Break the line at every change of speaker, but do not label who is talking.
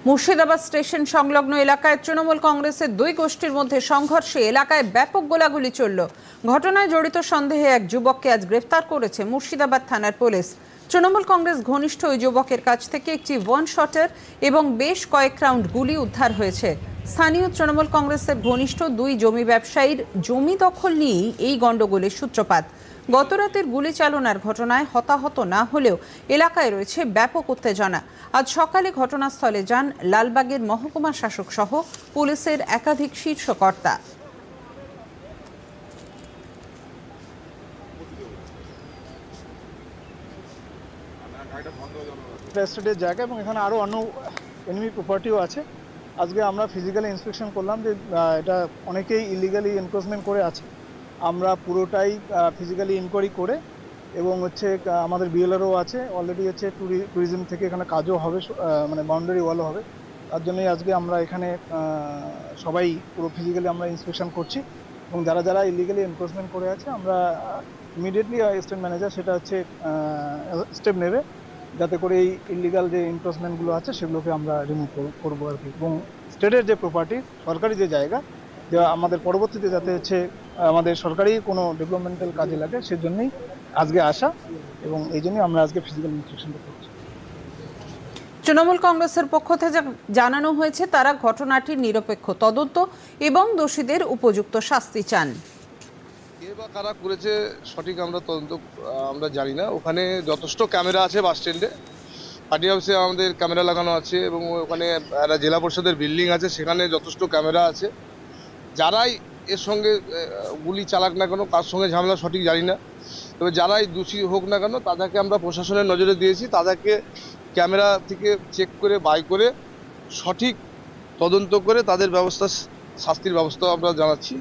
Murshidabad station সংলগ্ন এলাকায় তৃণমূল কংগ্রেসের দুই গোষ্ঠীর মধ্যে সংঘর্ষে এলাকায় ব্যাপক গোলাগুলি চলল। ঘটনায় জড়িত সন্দেহে এক যুবককে আজ গ্রেফতার করেছে মুর্শিদাবাদ থানার পুলিশ। তৃণমূল কংগ্রেস ঘনিষ্ঠ ওই যুবকের কাছ থেকে একটি ওয়ান শটার এবং বেশ কয়েক রাউন্ড গুলি উদ্ধার হয়েছে। স্থানীয় তৃণমূল কংগ্রেসের ঘনিষ্ঠ দুই জমি ব্যবসায়ীর জমি দখল নিয়েই এই গণ্ডগোলের সূত্রপাত। গতরাতের গুলি চালনার ঘটনায় হতাহত না হলেও এলাকায় রয়েছে ব্যাপক উত্তেজনা। আজ সকালে ঘটনাস্থলে যান লালবাগের মহকুমা শাসক সহ পুলিশের একাধিক শীর্ষ কর্তা।
এস্টেটের জায়গা এবং এখানে আরও অন্য এনিমি প্রপার্টিও আছে। আজকে আমরা ফিজিক্যালি ইন্সপেকশন করলাম যে এটা অনেকেই ইলিগালি এনক্রোচমেন্ট করে আছে। আমরা পুরোটাই ফিজিক্যালি ইনকোয়ারি করে এবং আমাদের বিএলআরও আছে অলরেডি, ট্যুরিজম থেকে এখানে কাজও হবে, মানে বাউন্ডারি ওয়ালও হবে। তার জন্যই আজকে আমরা এখানে সবাই পুরো ফিজিক্যালি আমরা ইন্সপেকশন করছি এবং যারা যারা ইলিগালি এনক্রোচমেন্ট করে আছে আমরা ইমিডিয়েটলি স্টেট ম্যানেজার স্টেপ নেবে যাতে করে এই ইলিগাল যে এনক্রোচমেন্টগুলো আছে সেগুলোকে আমরা রিমুভ করবো আর কি। এবং স্টেটের যে প্রপার্টি, সরকারি যে জায়গা, যা আমাদের পরবর্তীতে যাতে আমাদের সরকারি কোনো ডেভেলপমেন্টাল কাজে লাগে সেজন্যই আজকে আসা এবং এই জন্যই আমরা আজকে ফিজিক্যাল ইন্সপেকশনটা করছি।
তৃণমূল কংগ্রেসের পক্ষ থেকে জানানো হয়েছে তারা ঘটনাটির নিরপেক্ষ তদন্ত এবং দোষীদের উপযুক্ত শাস্তি চান।
কে বা কারা করেছে সঠিক আমরা জানি না। ওখানে যথেষ্ট ক্যামেরা আছে, বাস স্ট্যান্ডে পার্টি অফিসে আমাদের ক্যামেরা লাগানো আছে এবং ওখানে একটা জেলা পরিষদের বিল্ডিং আছে, সেখানে যথেষ্ট ক্যামেরা আছে। যারাই এর সঙ্গে গুলি চালাক না কেন, কার সঙ্গে ঝামেলা সঠিক জানি না, তবে যারাই দোষী হোক না কেন তাদেরকে আমরা প্রশাসনের নজরে দিয়েছি। তাদেরকে ক্যামেরা থেকে চেক করে বাই করে সঠিক তদন্ত করে তাদের শাস্তির ব্যবস্থা আমরা জানাচ্ছি।